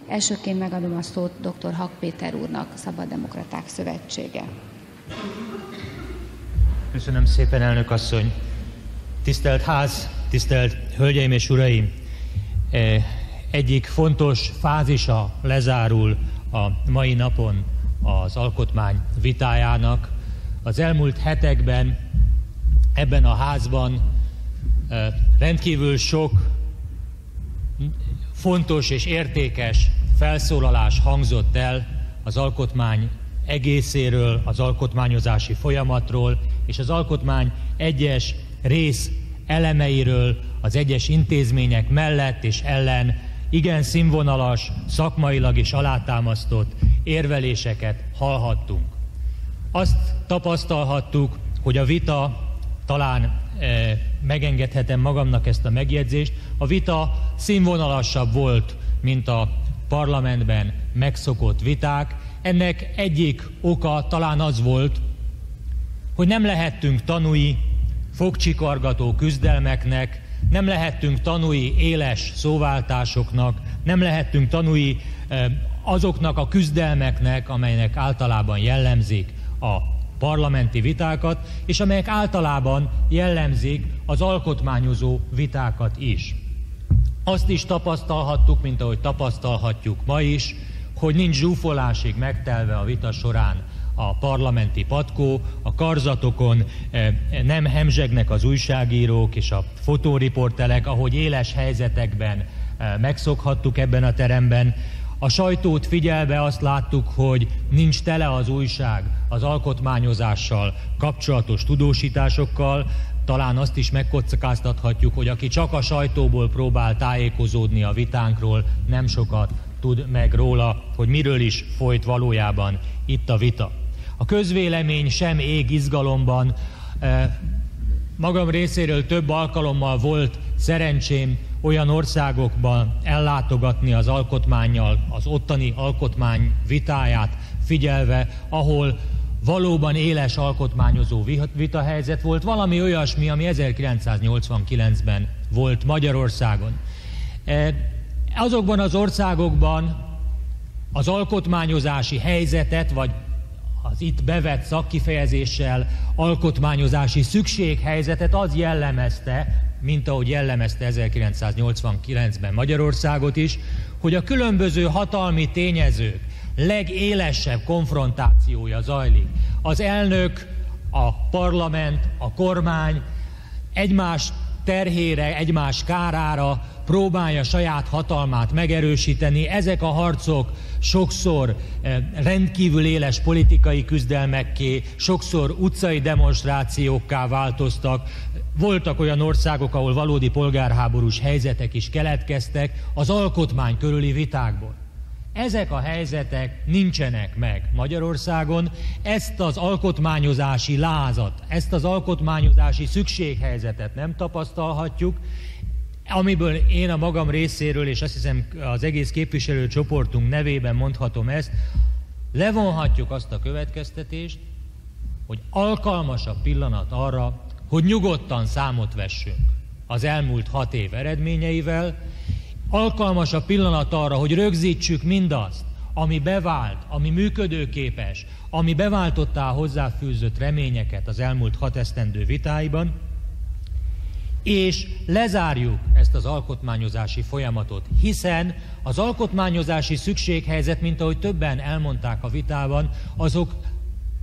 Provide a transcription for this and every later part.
Elsőként megadom a szót dr. Hak Péter úrnak, Szabaddemokraták Szövetsége. Köszönöm szépen, elnök asszony! Tisztelt ház, tisztelt hölgyeim és uraim! Egyik fontos fázisa lezárul a mai napon az alkotmány vitájának. Az elmúlt hetekben ebben a házban rendkívül sok fontos és értékes felszólalás hangzott el az alkotmány egészéről, az alkotmányozási folyamatról és az alkotmány egyes rész elemeiről, az egyes intézmények mellett és ellen igen színvonalas, szakmailag is alátámasztott érveléseket hallhattunk. Azt tapasztalhattuk, hogy a vita, talán megengedhetem magamnak ezt a megjegyzést, a vita színvonalasabb volt, mint a parlamentben megszokott viták. Ennek egyik oka talán az volt, hogy nem lehettünk tanúi fogcsikargató küzdelmeknek, nem lehettünk tanúi éles szóváltásoknak, nem lehettünk tanúi azoknak a küzdelmeknek, amelynek általában jellemzik a parlamenti vitákat, és amelyek általában jellemzik az alkotmányozó vitákat is. Azt is tapasztalhattuk, mint ahogy tapasztalhatjuk ma is, hogy nincs zsúfolásig megtelve a vita során a parlamenti patkó, a karzatokon nem hemzsegnek az újságírók és a fotóriporterek, ahogy éles helyzetekben megszokhattuk ebben a teremben. A sajtót figyelve azt láttuk, hogy nincs tele az újság az alkotmányozással kapcsolatos tudósításokkal. Talán azt is megkockáztathatjuk, hogy aki csak a sajtóból próbál tájékozódni a vitánkról, nem sokat tud meg róla, hogy miről is folyt valójában itt a vita. A közvélemény sem ég izgalomban. Magam részéről több alkalommal volt szerencsém olyan országokban ellátogatni az alkotmánnyal, az ottani alkotmány vitáját figyelve, ahol valóban éles alkotmányozó vitahelyzet volt, valami olyasmi, ami 1989-ben volt Magyarországon. Azokban az országokban az alkotmányozási helyzetet, vagy az itt bevett szakkifejezéssel alkotmányozási szükséghelyzetet az jellemezte, mint ahogy jellemezte 1989-ben Magyarországot is, hogy a különböző hatalmi tényezők legélesebb konfrontációja zajlik. Az elnök, a parlament, a kormány egymás terhére, egymás kárára próbálja saját hatalmát megerősíteni. Ezek a harcok sokszor rendkívül éles politikai küzdelmekké, sokszor utcai demonstrációkká változtak. Voltak olyan országok, ahol valódi polgárháborús helyzetek is keletkeztek az alkotmány körüli vitákból. Ezek a helyzetek nincsenek meg Magyarországon. Ezt az alkotmányozási lázat, ezt az alkotmányozási szükséghelyzetet nem tapasztalhatjuk, amiből én a magam részéről, és azt hiszem az egész képviselőcsoportunk nevében mondhatom ezt, levonhatjuk azt a következtetést, hogy alkalmasabb pillanat arra, hogy nyugodtan számot vessünk az elmúlt 6 év eredményeivel, alkalmasabb pillanat arra, hogy rögzítsük mindazt, ami bevált, ami működőképes, ami beváltotta a hozzáfűzött reményeket az elmúlt 6 esztendő vitáiban, és lezárjuk ezt az alkotmányozási folyamatot, hiszen az alkotmányozási szükséghelyzet, mint ahogy többen elmondták a vitában, azok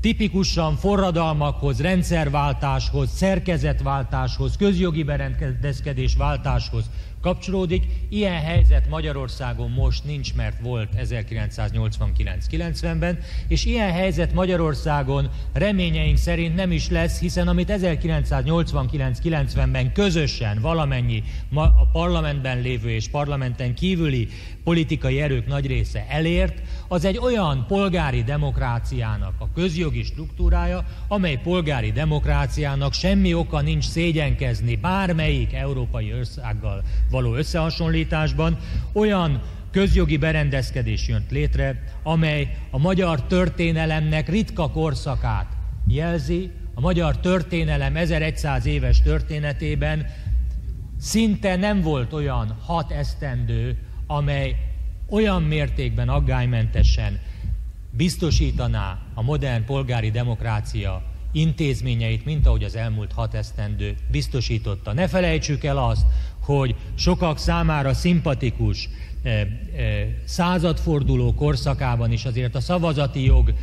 tipikusan forradalmakhoz, rendszerváltáshoz, szerkezetváltáshoz, közjogi berendezkedésváltáshoz kapcsolódik. Ilyen helyzet Magyarországon most nincs, mert volt 1989-90-ben, és ilyen helyzet Magyarországon reményeink szerint nem is lesz, hiszen amit 1989-90-ben közösen valamennyi a parlamentben lévő és parlamenten kívüli politikai erők nagy része elért, az egy olyan polgári demokráciának a közjogi struktúrája, amely polgári demokráciának semmi oka nincs szégyenkezni bármelyik európai országgal való összehasonlításban. Olyan közjogi berendezkedés jött létre, amely a magyar történelemnek ritka korszakát jelzi. A magyar történelem 1100 éves történetében szinte nem volt olyan 6 esztendő, amely olyan mértékben aggálymentesen biztosítaná a modern polgári demokrácia intézményeit, mint ahogy az elmúlt 6 esztendő biztosította. Ne felejtsük el azt, hogy sokak számára szimpatikus századforduló korszakában is azért a szavazati jog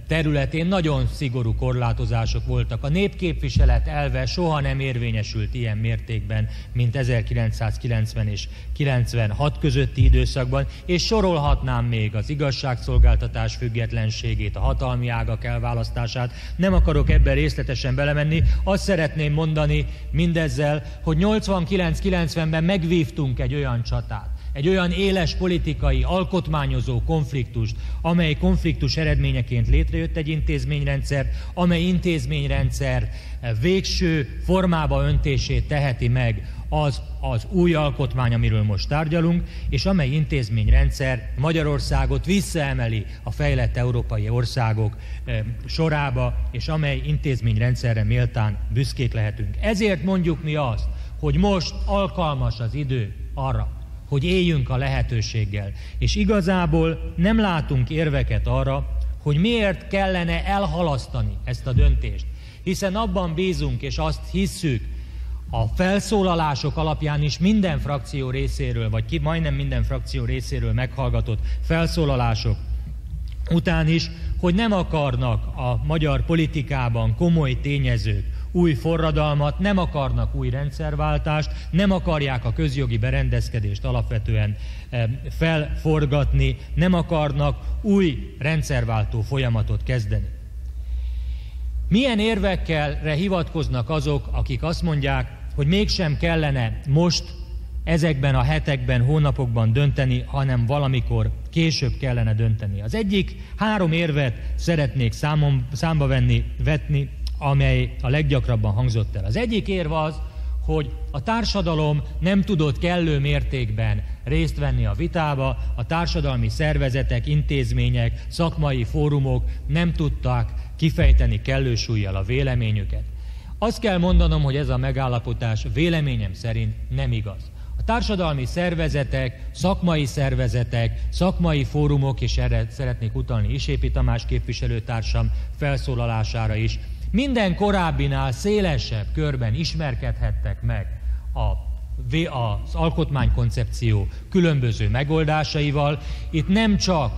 területén nagyon szigorú korlátozások voltak. A népképviselet elve soha nem érvényesült ilyen mértékben, mint 1990 és 96 közötti időszakban, és sorolhatnám még az igazságszolgáltatás függetlenségét, a hatalmi ágak elválasztását. Nem akarok ebben részletesen belemenni. Azt szeretném mondani mindezzel, hogy 89-90-ben megvívtunk egy olyan csatát, egy olyan éles politikai, alkotmányozó konfliktust, amely konfliktus eredményeként létrejött egy intézményrendszer, amely intézményrendszer végső formába öntését teheti meg az új alkotmány, amiről most tárgyalunk, és amely intézményrendszer Magyarországot visszaemeli a fejlett európai országok sorába, és amely intézményrendszerre méltán büszkék lehetünk. Ezért mondjuk mi azt, hogy most alkalmas az idő arra, hogy éljünk a lehetőséggel. És igazából nem látunk érveket arra, hogy miért kellene elhalasztani ezt a döntést. Hiszen abban bízunk, és azt hisszük, a felszólalások alapján is minden frakció részéről, vagy majdnem minden frakció részéről meghallgatott felszólalások után is, hogy nem akarnak a magyar politikában komoly tényezők új forradalmat, nem akarnak új rendszerváltást, nem akarják a közjogi berendezkedést alapvetően felforgatni, nem akarnak új rendszerváltó folyamatot kezdeni. Milyen érvekkelre hivatkoznak azok, akik azt mondják, hogy mégsem kellene most ezekben a hetekben, hónapokban dönteni, hanem valamikor később kellene dönteni? Az egyik 3 érvet szeretnék számba vetni, amely a leggyakrabban hangzott el. Az egyik érv az, hogy a társadalom nem tudott kellő mértékben részt venni a vitába, a társadalmi szervezetek, intézmények, szakmai fórumok nem tudták kifejteni kellő súllyal a véleményüket. Azt kell mondanom, hogy ez a megállapítás véleményem szerint nem igaz. A társadalmi szervezetek, szakmai fórumok, és erre szeretnék utalni Isépi Tamás képviselőtársam felszólalására is, minden korábbinál szélesebb körben ismerkedhettek meg az alkotmánykoncepció különböző megoldásaival. Itt nem csak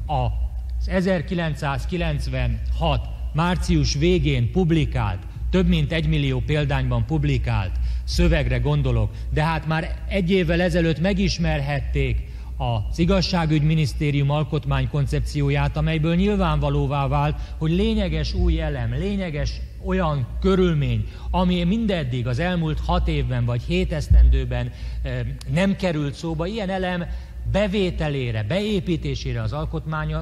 az 1996. március végén publikált, több mint 1 millió példányban publikált szövegre gondolok, de hát már 1 évvel ezelőtt megismerhették az Igazságügyminisztérium alkotmánykoncepcióját, amelyből nyilvánvalóvá vált, hogy lényeges új elem, lényeges olyan körülmény, ami mindeddig az elmúlt 6 évben vagy 7 esztendőben nem került szóba, ilyen elem bevételére, beépítésére az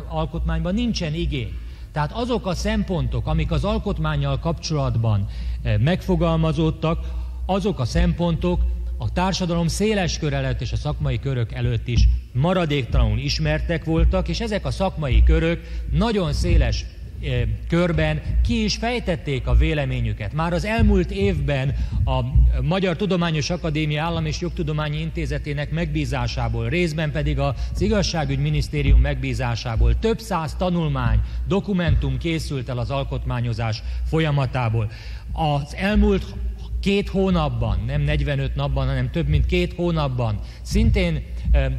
alkotmányban nincsen igény. Tehát azok a szempontok, amik az alkotmánnyal kapcsolatban megfogalmazódtak, azok a szempontok a társadalom széles kör előtt és a szakmai körök előtt is maradéktalanul ismertek voltak, és ezek a szakmai körök nagyon széles körben ki is fejtették a véleményüket. Már az elmúlt évben a Magyar Tudományos Akadémia Állam- és Jogtudományi Intézetének megbízásából, részben pedig az Igazságügyminisztérium megbízásából több száz tanulmány, dokumentum készült el az alkotmányozás folyamatából. Az elmúlt 2 hónapban, nem 45 napban, hanem több mint 2 hónapban szintén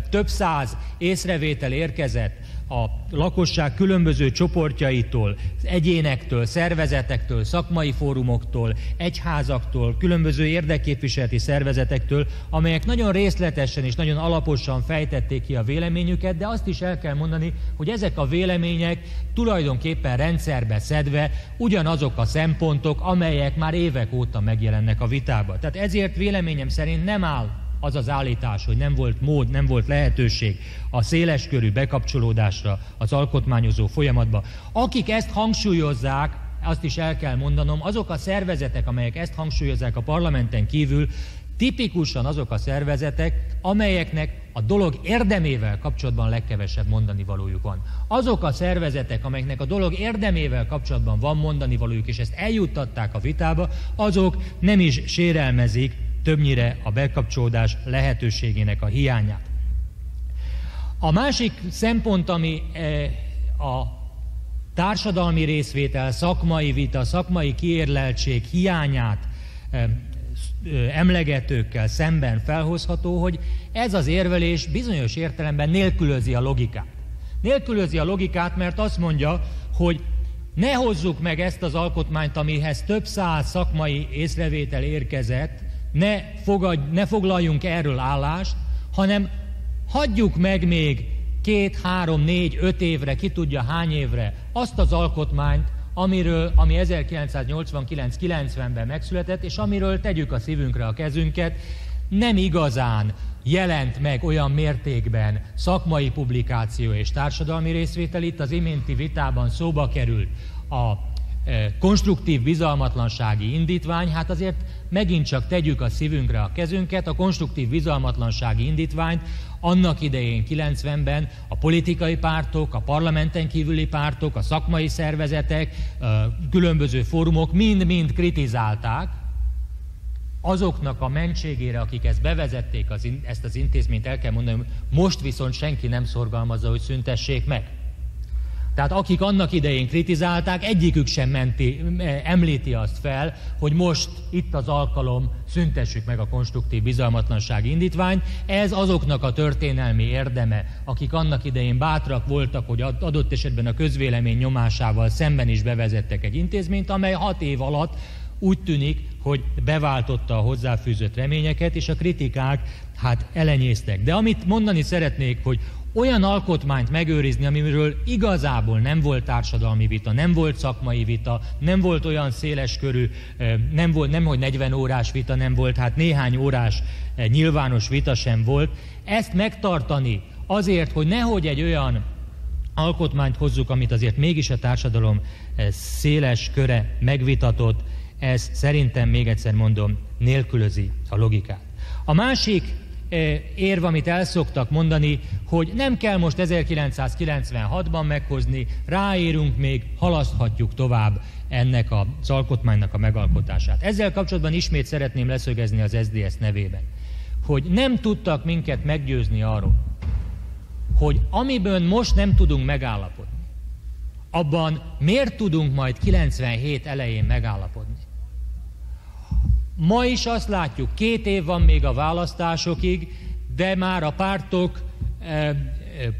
több száz észrevétel érkezett a lakosság különböző csoportjaitól, egyénektől, szervezetektől, szakmai fórumoktól, egyházaktól, különböző érdekképviseleti szervezetektől, amelyek nagyon részletesen és nagyon alaposan fejtették ki a véleményüket, de azt is el kell mondani, hogy ezek a vélemények tulajdonképpen rendszerbe szedve ugyanazok a szempontok, amelyek már évek óta megjelennek a vitában. Tehát ezért véleményem szerint nem áll az az állítás, hogy nem volt mód, nem volt lehetőség a széleskörű bekapcsolódásra az alkotmányozó folyamatba. Akik ezt hangsúlyozzák, azt is el kell mondanom, azok a szervezetek, amelyek ezt hangsúlyozzák a parlamenten kívül, tipikusan azok a szervezetek, amelyeknek a dolog érdemével kapcsolatban legkevesebb mondani valójuk van. Azok a szervezetek, amelyeknek a dolog érdemével kapcsolatban van mondani valójuk, és ezt eljuttatták a vitába, azok nem is sérelmezik többnyire a bekapcsolódás lehetőségének a hiányát. A másik szempont, ami a társadalmi részvétel, szakmai vita, szakmai kiérleltség hiányát emlegetőkkel szemben felhozható, hogy ez az érvelés bizonyos értelemben nélkülözi a logikát. Nélkülözi a logikát, mert azt mondja, hogy ne hozzuk meg ezt az alkotmányt, amihez több száz szakmai észrevétel érkezett, ne foglaljunk erről állást, hanem hagyjuk meg még 2, 3, 4, 5 évre, ki tudja hány évre azt az alkotmányt, ami 1989-90-ben megszületett, és amiről tegyük a szívünkre a kezünket, nem igazán jelent meg olyan mértékben szakmai publikáció és társadalmi részvétel. Itt az iménti vitában szóba került a konstruktív bizalmatlansági indítvány, hát azért megint csak tegyük a szívünkre a kezünket, a konstruktív bizalmatlansági indítványt annak idején 90-ben a politikai pártok, a parlamenten kívüli pártok, a szakmai szervezetek, különböző fórumok mind-mind kritizálták. Azoknak a mentségére, akik ezt bevezették, ezt az intézményt, el kell mondani, most viszont senki nem szorgalmazza, hogy szüntessék meg. Tehát akik annak idején kritizálták, egyikük sem említi azt fel, hogy most itt az alkalom, szüntessük meg a konstruktív bizalmatlansági indítványt. Ez azoknak a történelmi érdeme, akik annak idején bátrak voltak, hogy adott esetben a közvélemény nyomásával szemben is bevezettek egy intézményt, amely 6 év alatt úgy tűnik, hogy beváltotta a hozzáfűzött reményeket, és a kritikák hát elenyésztek. De amit mondani szeretnék, hogy olyan alkotmányt megőrizni, amiről igazából nem volt társadalmi vita, nem volt szakmai vita, nem volt olyan széleskörű, nemhogy 40 órás vita nem volt, hát néhány órás nyilvános vita sem volt. Ezt megtartani azért, hogy nehogy egy olyan alkotmányt hozzuk, amit azért mégis a társadalom széles köre megvitatott, ez szerintem, még egyszer mondom, nélkülözi a logikát. A másik érv, amit el szoktak mondani, hogy nem kell most 1996-ban meghozni, ráérünk még, halaszthatjuk tovább ennek az alkotmánynak a megalkotását. Ezzel kapcsolatban ismét szeretném leszögezni az SZDSZ nevében, hogy nem tudtak minket meggyőzni arról, hogy amiből most nem tudunk megállapodni, abban miért tudunk majd 97 elején megállapodni. Ma is azt látjuk, 2 év van még a választásokig, de már a pártok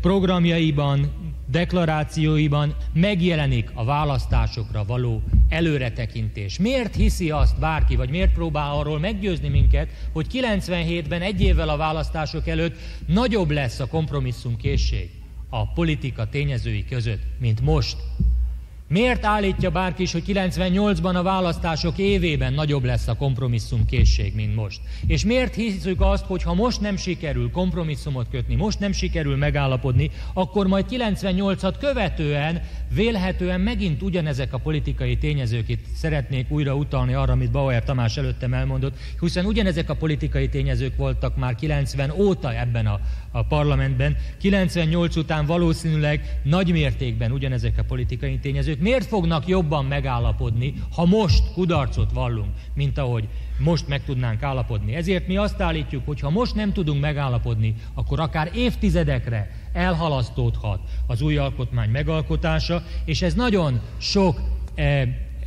programjaiban, deklarációiban megjelenik a választásokra való előretekintés. Miért hiszi azt bárki, vagy miért próbál arról meggyőzni minket, hogy 97-ben, 1 évvel a választások előtt nagyobb lesz a kompromisszumkészség a politika tényezői között, mint most? Miért állítja bárki is, hogy 98-ban a választások évében nagyobb lesz a kompromisszumkészség, mint most? És miért hiszük azt, hogy ha most nem sikerül kompromisszumot kötni, most nem sikerül megállapodni, akkor majd 98-at követően vélhetően megint ugyanezek a politikai tényezők, itt szeretnék újra utalni arra, amit Bauer Tamás előttem elmondott, hiszen ugyanezek a politikai tényezők voltak már 90 óta ebben a parlamentben, 98 után valószínűleg nagy mértékben ugyanezek a politikai tényezők. Miért fognak jobban megállapodni, ha most kudarcot vallunk, mint ahogy most meg tudnánk állapodni? Ezért mi azt állítjuk, hogy ha most nem tudunk megállapodni, akkor akár évtizedekre elhalasztódhat az új alkotmány megalkotása, és ez nagyon sok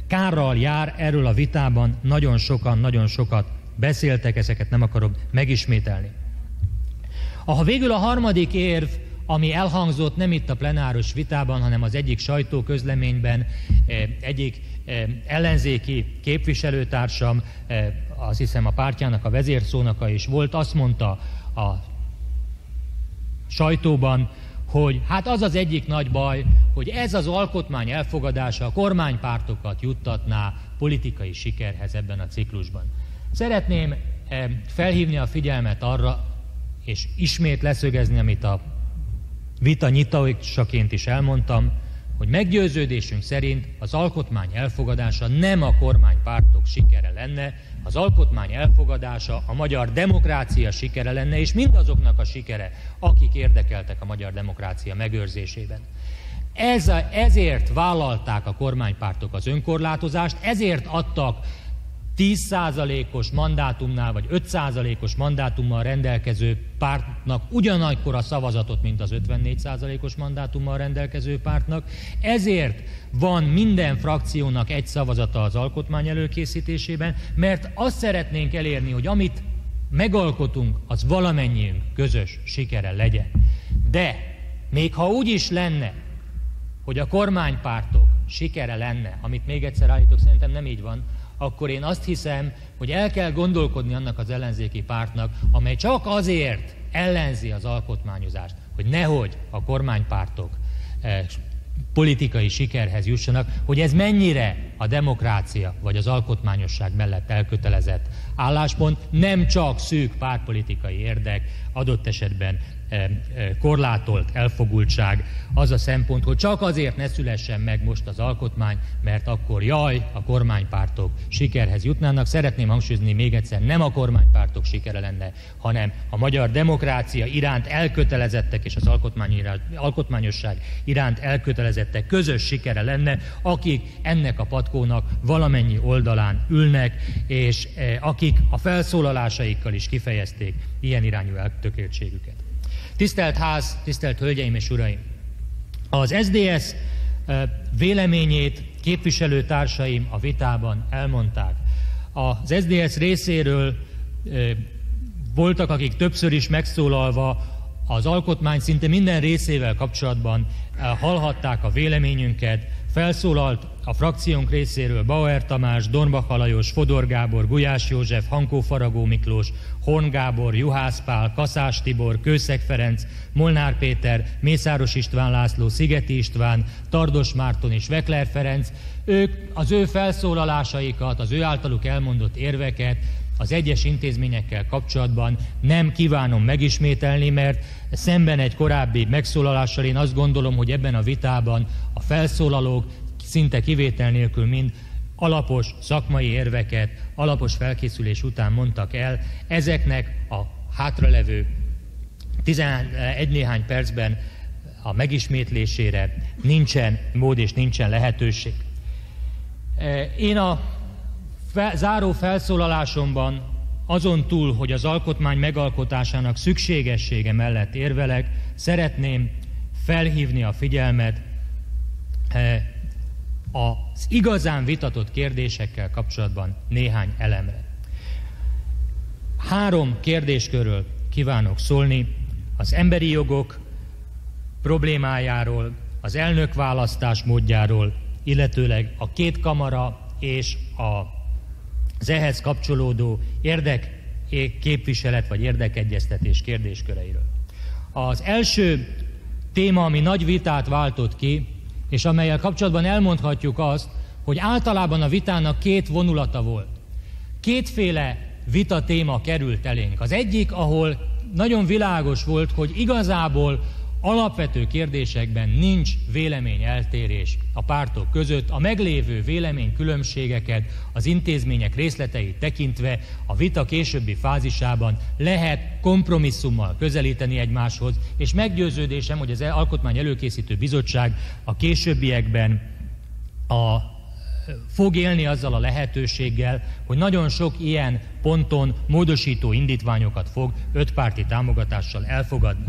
kárral jár. Erről a vitában nagyon sokat beszéltek, ezeket nem akarom megismételni. Végül a harmadik érv, ami elhangzott nem itt a plenáris vitában, hanem az egyik sajtóközleményben, egyik ellenzéki képviselőtársam, azt hiszem a pártjának a vezérszónoka is volt, azt mondta a sajtóban, hogy hát az az egyik nagy baj, hogy ez az alkotmány elfogadása a kormánypártokat juttatná politikai sikerhez ebben a ciklusban. Szeretném felhívni a figyelmet arra, és ismét leszögezni, amit a vita nyitósaként is elmondtam, hogy meggyőződésünk szerint az alkotmány elfogadása nem a kormánypártok sikere lenne, az alkotmány elfogadása a magyar demokrácia sikere lenne, és mindazoknak a sikere, akik érdekeltek a magyar demokrácia megőrzésében. Ezért vállalták a kormánypártok az önkorlátozást, ezért adtak 10%-os mandátumnál vagy 5%-os mandátummal rendelkező pártnak ugyanakkor a szavazatot, mint az 54%-os mandátummal rendelkező pártnak. Ezért van minden frakciónak egy szavazata az alkotmány előkészítésében, mert azt szeretnénk elérni, hogy amit megalkotunk, az valamennyiünk közös sikere legyen. De még ha úgy is lenne, hogy a kormánypártok sikere lenne, amit még egyszer állítok, szerintem nem így van, akkor én azt hiszem, hogy el kell gondolkodni annak az ellenzéki pártnak, amely csak azért ellenzi az alkotmányozást, hogy nehogy a kormánypártok politikai sikerhez jussanak, hogy ez mennyire a demokrácia vagy az alkotmányosság mellett elkötelezett álláspont, nem csak szűk pártpolitikai érdek, adott esetben korlátolt elfogultság, az a szempont, hogy csak azért ne szülessen meg most az alkotmány, mert akkor jaj, a kormánypártok sikerhez jutnának. Szeretném hangsúlyozni még egyszer, nem a kormánypártok sikere lenne, hanem a magyar demokrácia iránt elkötelezettek és az alkotmányosság iránt elkötelezettek közös sikere lenne, akik ennek a patkónak valamennyi oldalán ülnek, és akik a felszólalásaikkal is kifejezték ilyen irányú eltökéltségüket. Tisztelt Ház, tisztelt Hölgyeim és Uraim! Az SZDSZ véleményét képviselőtársaim a vitában elmondták. Az SZDSZ részéről voltak, akik többször is megszólalva az alkotmány szinte minden részével kapcsolatban hallhatták a véleményünket. Felszólalt a frakciónk részéről Bauer Tamás, Dornbach Alajos, Fodor Gábor, Gulyás József, Hankó Faragó Miklós, Horn Gábor, Juhász Pál, Kaszás Tibor, Kőszeg Ferenc, Molnár Péter, Mészáros István László, Szigeti István, Tardos Márton és Vekler Ferenc. Ők az ő felszólalásaikat, az ő általuk elmondott érveket az egyes intézményekkel kapcsolatban nem kívánom megismételni, mert szemben egy korábbi megszólalással én azt gondolom, hogy ebben a vitában a felszólalók szinte kivétel nélkül mind alapos szakmai érveket, alapos felkészülés után mondtak el. Ezeknek a hátralevő 11 néhány percben a megismétlésére nincsen mód és nincsen lehetőség. Én a záró felszólalásomban azon túl, hogy az alkotmány megalkotásának szükségessége mellett érvelek, szeretném felhívni a figyelmet az igazán vitatott kérdésekkel kapcsolatban néhány elemre. 3 kérdéskörről kívánok szólni: az emberi jogok problémájáról, az elnökválasztás módjáról, illetőleg a két kamara és az ehhez kapcsolódó érdekképviselet vagy érdekegyeztetés kérdésköreiről. Az első téma, ami nagy vitát váltott ki, és amellyel kapcsolatban elmondhatjuk azt, hogy általában a vitának 2 vonulata volt. 2 vita téma került elénk. Az egyik, ahol nagyon világos volt, hogy igazából alapvető kérdésekben nincs véleményeltérés a pártok között. A meglévő véleménykülönbségeket az intézmények részleteit tekintve a vita későbbi fázisában lehet kompromisszummal közelíteni egymáshoz, és meggyőződésem, hogy az Alkotmány Előkészítő Bizottság a későbbiekben fog élni azzal a lehetőséggel, hogy nagyon sok ilyen ponton módosító indítványokat fog 5 párti támogatással elfogadni.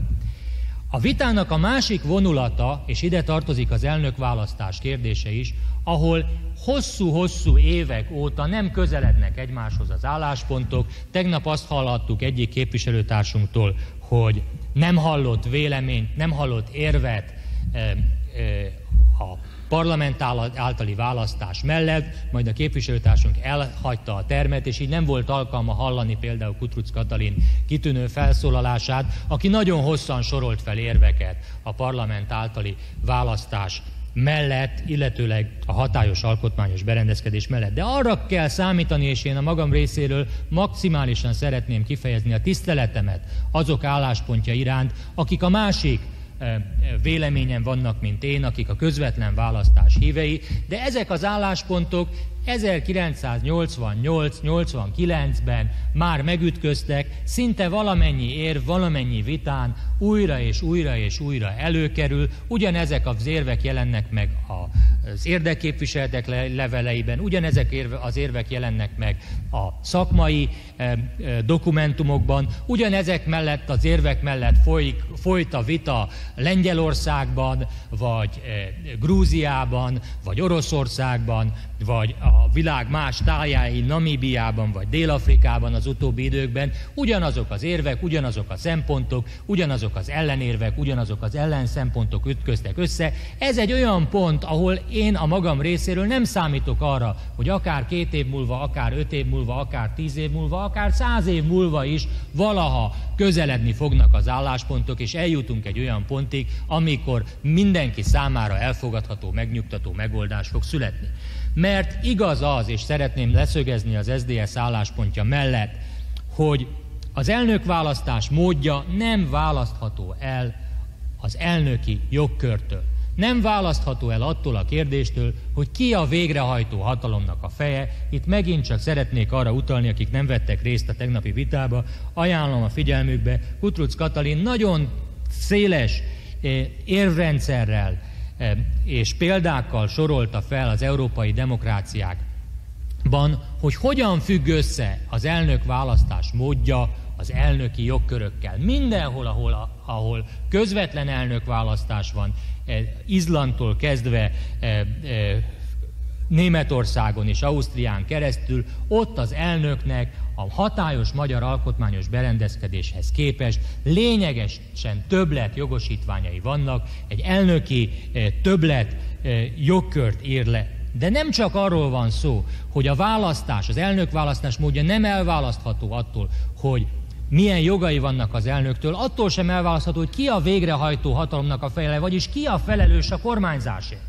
A vitának a másik vonulata, és ide tartozik az elnökválasztás kérdése is, ahol hosszú-hosszú évek óta nem közelednek egymáshoz az álláspontok. Tegnap azt hallhattuk egyik képviselőtársunktól, hogy nem hallott véleményt, nem hallott érvet a parlament általi választás mellett, majd a képviselőtársunk elhagyta a termet, és így nem volt alkalma hallani például Kutrutz Katalin kitűnő felszólalását, aki nagyon hosszan sorolt fel érveket a parlament általi választás mellett, illetőleg a hatályos alkotmányos berendezkedés mellett. De arra kell számítani, és én a magam részéről maximálisan szeretném kifejezni a tiszteletemet azok álláspontja iránt, akik a másik véleményen vannak, mint én, akik a közvetlen választás hívei, de ezek az álláspontok 1988-89-ben már megütköztek, szinte valamennyi érv, valamennyi vitán újra és újra és újra előkerül, ugyanezek az érvek jelennek meg az érdekképviseletek leveleiben, ugyanezek az érvek jelennek meg a szakmai dokumentumokban, ugyanezek mellett az érvek mellett folyt a vita Lengyelországban, vagy Grúziában, vagy Oroszországban, vagy a világ más tájáin, Namíbiában vagy Dél-Afrikában az utóbbi időkben ugyanazok az érvek, ugyanazok a szempontok, ugyanazok az ellenérvek, ugyanazok az ellenszempontok ütköztek össze. Ez egy olyan pont, ahol én a magam részéről nem számítok arra, hogy akár 2 év múlva, akár 5 év múlva, akár 10 év múlva, akár 100 év múlva is valaha közeledni fognak az álláspontok, és eljutunk egy olyan pontig, amikor mindenki számára elfogadható, megnyugtató megoldás fog születni. Mert igaz az, és szeretném leszögezni az SZDSZ álláspontja mellett, hogy az elnökválasztás módja nem választható el az elnöki jogkörtől. Nem választható el attól a kérdéstől, hogy ki a végrehajtó hatalomnak a feje. Itt megint csak szeretnék arra utalni, akik nem vettek részt a tegnapi vitába, ajánlom a figyelmükbe, Kutrutz Katalin nagyon széles érvrendszerrel és példákkal sorolta fel az európai demokráciákban, hogy hogyan függ össze az elnökválasztás módja az elnöki jogkörökkel. Mindenhol, ahol közvetlen elnökválasztás van, Izlandtól kezdve Németországon és Ausztrián keresztül, ott az elnöknek a hatályos magyar alkotmányos berendezkedéshez képest lényegesen többlet jogosítványai vannak, egy elnöki többlet jogkört ír le. De nem csak arról van szó, hogy a választás, az elnökválasztás módja nem elválasztható attól, hogy milyen jogai vannak az elnöktől, attól sem elválasztható, hogy ki a végrehajtó hatalomnak a feje, vagyis ki a felelős a kormányzásért.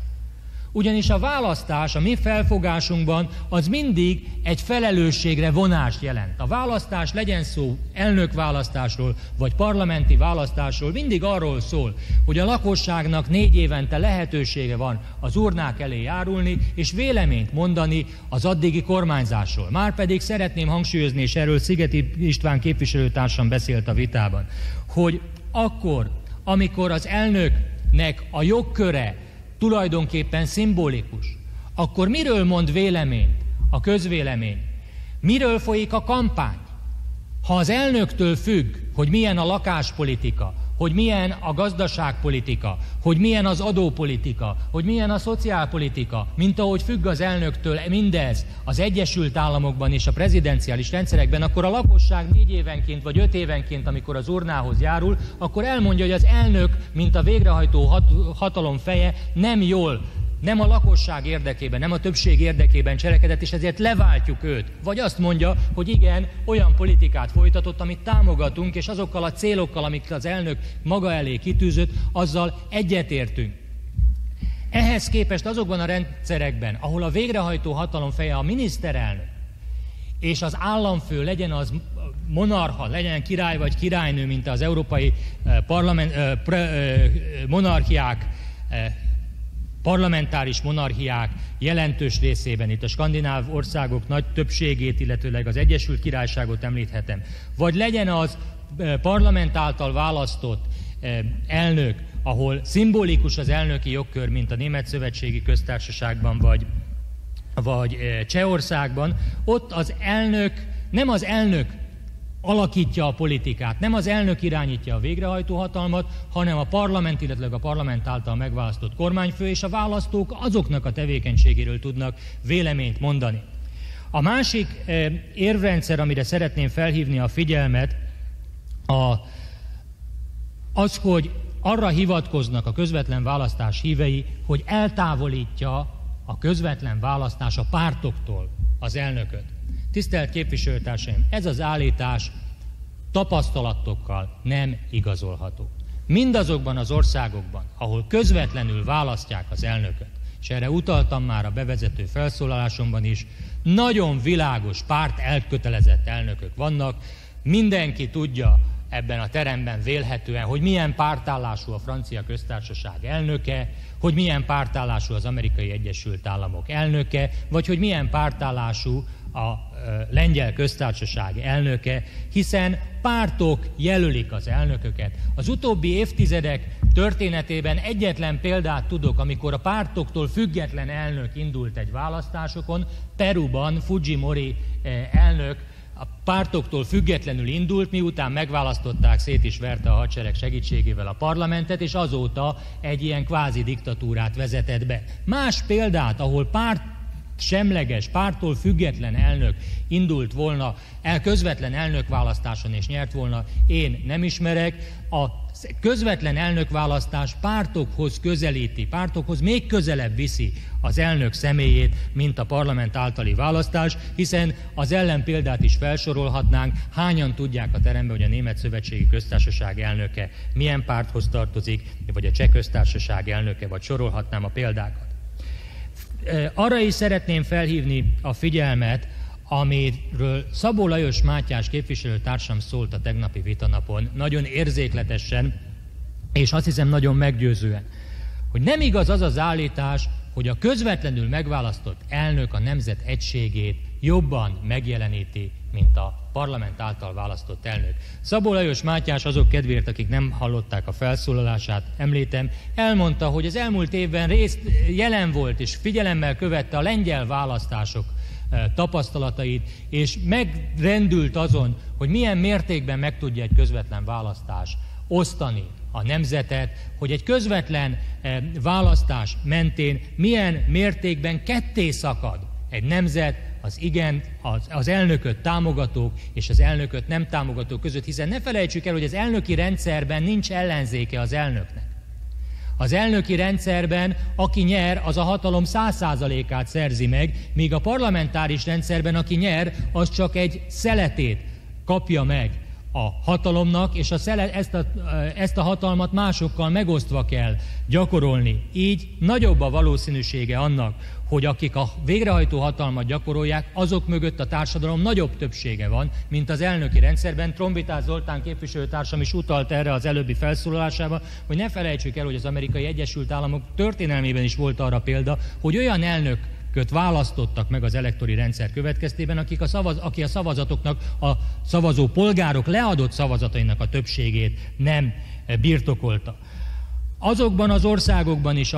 Ugyanis a választás a mi felfogásunkban az mindig egy felelősségre vonást jelent. A választás, legyen szó elnökválasztásról vagy parlamenti választásról, mindig arról szól, hogy a lakosságnak 4 évente lehetősége van az urnák elé járulni és véleményt mondani az addigi kormányzásról. Márpedig szeretném hangsúlyozni, és erről Szigeti István képviselőtársam beszélt a vitában, hogy akkor, amikor az elnöknek a jogköre tulajdonképpen szimbolikus, akkor miről mond véleményt a közvélemény? Miről folyik a kampány? Ha az elnöktől függ, hogy milyen a lakáspolitika, hogy milyen a gazdaságpolitika, hogy milyen az adópolitika, hogy milyen a szociálpolitika, mint ahogy függ az elnöktől mindez az Egyesült Államokban és a prezidenciális rendszerekben, akkor a lakosság 4 évenként vagy 5 évenként, amikor az urnához járul, akkor elmondja, hogy az elnök, mint a végrehajtó hatalom feje nem a lakosság érdekében, nem a többség érdekében cselekedett, és ezért leváltjuk őt. Vagy azt mondja, hogy igen, olyan politikát folytatott, amit támogatunk, és azokkal a célokkal, amiket az elnök maga elé kitűzött, azzal egyetértünk. Ehhez képest azokban a rendszerekben, ahol a végrehajtó hatalom feje a miniszterelnök, és az államfő, legyen az monarcha, legyen király vagy királynő, mint az európai monarchiák, parlamentáris monarchiák jelentős részében, itt a skandináv országok nagy többségét, illetőleg az Egyesült Királyságot említhetem, vagy legyen az parlament által választott elnök, ahol szimbolikus az elnöki jogkör, mint a Német Szövetségi Köztársaságban, vagy Csehországban, ott az elnök, nem az elnök alakítja a politikát, nem az elnök irányítja a végrehajtó hatalmat, hanem a parlament, illetve a parlament által megválasztott kormányfő, és a választók azoknak a tevékenységéről tudnak véleményt mondani. A másik érvrendszer, amire szeretném felhívni a figyelmet, az, hogy arra hivatkoznak a közvetlen választás hívei, hogy eltávolítja a közvetlen választás a pártoktól az elnököt. Tisztelt képviselőtársaim, ez az állítás tapasztalatokkal nem igazolható. Mindazokban az országokban, ahol közvetlenül választják az elnököt, és erre utaltam már a bevezető felszólalásomban is, nagyon világos párt elkötelezett elnökök vannak, mindenki tudja ebben a teremben vélhetően, hogy milyen pártállású a francia köztársaság elnöke, hogy milyen pártállású az Amerikai Egyesült Államok elnöke, vagy hogy milyen pártállású a lengyel köztársaság elnöke, hiszen pártok jelölik az elnököket. Az utóbbi évtizedek történetében egyetlen példát tudok, amikor a pártoktól független elnök indult egy választásokon. Peruban Fujimori elnök a pártoktól függetlenül indult, miután megválasztották, szét is verte a hadsereg segítségével a parlamentet, és azóta egy ilyen kvázi diktatúrát vezetett be. Más példát, ahol semleges, párttól független elnök indult volna közvetlen elnökválasztáson és nyert volna, én nem ismerek. A közvetlen elnökválasztás pártokhoz közelíti, pártokhoz még közelebb viszi az elnök személyét, mint a parlament általi választás, hiszen az ellenpéldát is felsorolhatnánk. Hányan tudják a teremben, hogy a Német Szövetségi Köztársaság elnöke milyen párthoz tartozik, vagy a Cseh Köztársaság elnöke, vagy sorolhatnám a példákat. Arra is szeretném felhívni a figyelmet, amiről Szabó Lajos Mátyás képviselőtársam szólt a tegnapi vitanapon, nagyon érzékletesen, és azt hiszem nagyon meggyőzően, hogy nem igaz az az állítás, hogy a közvetlenül megválasztott elnök a nemzet egységét jobban megjeleníti, mint a parlament által választott elnök. Szabó Lajos Mátyás, azok kedvéért, akik nem hallották a felszólalását, említem, elmondta, hogy az elmúlt évben jelen volt és figyelemmel követte a lengyel választások tapasztalatait, és megrendült azon, hogy milyen mértékben meg tudja egy közvetlen választás osztani a nemzetet, hogy egy közvetlen választás mentén milyen mértékben ketté szakad egy nemzet az elnököt támogatók és az elnököt nem támogatók között, hiszen ne felejtsük el, hogy az elnöki rendszerben nincs ellenzéke az elnöknek. Az elnöki rendszerben aki nyer, az a hatalom 100%-át szerzi meg, míg a parlamentáris rendszerben aki nyer, az csak egy szeletét kapja meg a hatalomnak, és ezt a hatalmat másokkal megosztva kell gyakorolni. Így nagyobb a valószínűsége annak, hogy akik a végrehajtó hatalmat gyakorolják, azok mögött a társadalom nagyobb többsége van, mint az elnöki rendszerben. Trombitás Zoltán képviselőtársam is utalt erre az előbbi felszólalásában, hogy ne felejtsük el, hogy az Amerikai Egyesült Államok történelmében is volt arra példa, hogy olyan elnököt választottak meg az elektori rendszer következtében, aki a szavazatoknak, a szavazó polgárok leadott szavazatainak a többségét nem birtokolta. Azokban az országokban is,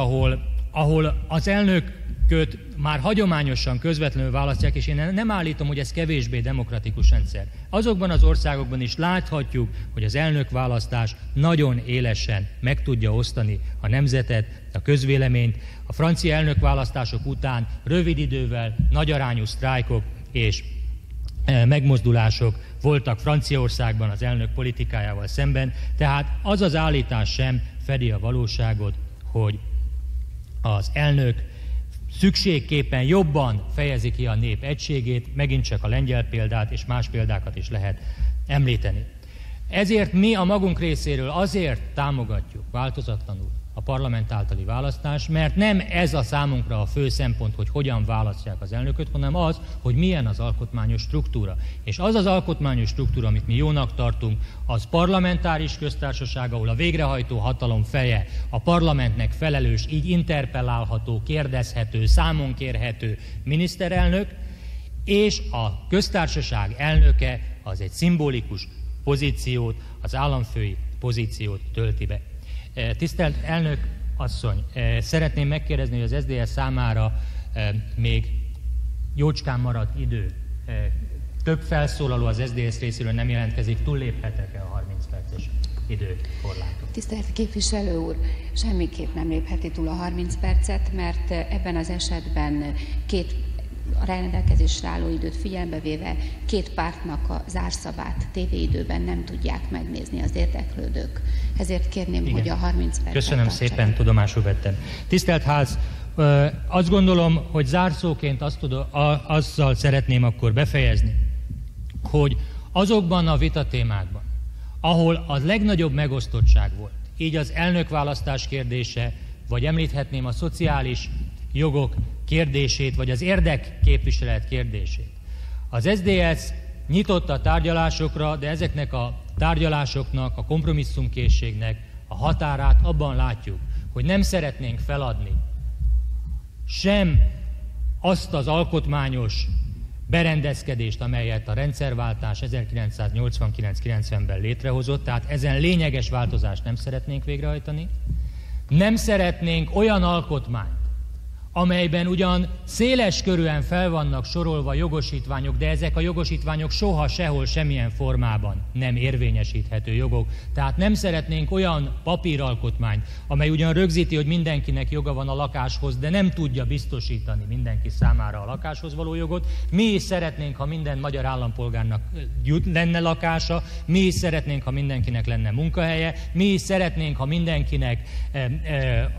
ahol az elnököt már hagyományosan közvetlenül választják, és én nem állítom, hogy ez kevésbé demokratikus rendszer. Azokban az országokban is láthatjuk, hogy az elnökválasztás nagyon élesen meg tudja osztani a nemzetet, a közvéleményt. A francia elnökválasztások után rövid idővel nagyarányú sztrájkok és megmozdulások voltak Franciaországban az elnök politikájával szemben, tehát az az állítás sem fedi a valóságot, hogy az elnök szükségképpen jobban fejezi ki a nép egységét, megint csak a lengyel példát és más példákat is lehet említeni. Ezért mi a magunk részéről azért támogatjuk változatlanul a parlament általi választást, mert nem ez a számunkra a fő szempont, hogy hogyan választják az elnököt, hanem az, hogy milyen az alkotmányos struktúra. És az az alkotmányos struktúra, amit mi jónak tartunk, az parlamentáris köztársaság, ahol a végrehajtó hatalom feje a parlamentnek felelős, így interpellálható, kérdezhető, számon kérhető miniszterelnök, és a köztársaság elnöke az egy szimbolikus pozíciót, az államfői pozíciót tölti be. Tisztelt elnök asszony, szeretném megkérdezni, hogy az SZDSZ számára még jócskán maradt idő. Több felszólaló az SZDSZ részéről nem jelentkezik, túlléphetek-e a 30 perces időkorlátot? Tisztelt képviselő úr, semmiképp nem lépheti túl a 30 percet, mert ebben az esetben a rendelkezésre álló időt figyelembe véve két pártnak a zárszavát tévéidőben nem tudják megnézni az érdeklődők. Ezért kérném, igen, hogy a 30 percet Köszönöm tartsák. szépen, tudomásul vettem. Tisztelt Ház, azt gondolom, hogy zárszóként azzal szeretném akkor befejezni, hogy azokban a vitatémákban, ahol a legnagyobb megosztottság volt, így az elnökválasztás kérdése, vagy említhetném a szociális jogok kérdését, vagy az érdekképviselet kérdését. Az SZDSZ nyitott a tárgyalásokra, de ezeknek a tárgyalásoknak, a kompromisszumkészségnek a határát abban látjuk, hogy nem szeretnénk feladni sem azt az alkotmányos berendezkedést, amelyet a rendszerváltás 1989-90-ben létrehozott, tehát ezen lényeges változást nem szeretnénk végrehajtani. Nem szeretnénk olyan alkotmányt, amelyben ugyan széles körűen fel vannak sorolva jogosítványok, de ezek a jogosítványok soha, sehol, semmilyen formában nem érvényesíthető jogok. Tehát nem szeretnénk olyan papíralkotmányt, amely ugyan rögzíti, hogy mindenkinek joga van a lakáshoz, de nem tudja biztosítani mindenki számára a lakáshoz való jogot. Mi is szeretnénk, ha minden magyar állampolgárnak lenne lakása, mi is szeretnénk, ha mindenkinek lenne munkahelye, mi is szeretnénk, ha mindenkinek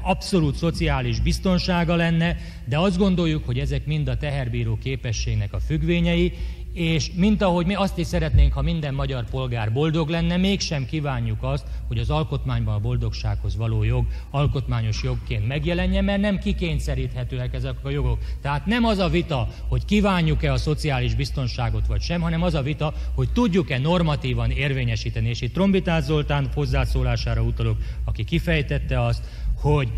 abszolút szociális biztonsága lenne, de azt gondoljuk, hogy ezek mind a teherbíró képességnek a függvényei, és mint ahogy mi azt is szeretnénk, ha minden magyar polgár boldog lenne, mégsem kívánjuk azt, hogy az alkotmányban a boldogsághoz való jog alkotmányos jogként megjelenjen, mert nem kikényszeríthetőek ezek a jogok. Tehát nem az a vita, hogy kívánjuk-e a szociális biztonságot vagy sem, hanem az a vita, hogy tudjuk-e normatívan érvényesíteni. És itt Trombitás Zoltán hozzászólására utalok, aki kifejtette azt, hogy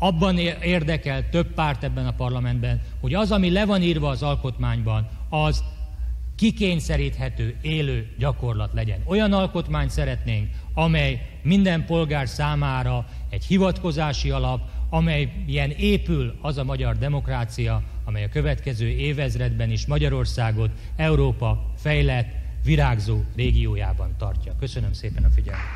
abban érdekel több párt ebben a parlamentben, hogy az, ami le van írva az alkotmányban, az kikényszeríthető, élő gyakorlat legyen. Olyan alkotmányt szeretnénk, amely minden polgár számára egy hivatkozási alap, amelyen épül az a magyar demokrácia, amely a következő évezredben is Magyarországot Európa fejlett, virágzó régiójában tartja. Köszönöm szépen a figyelmet!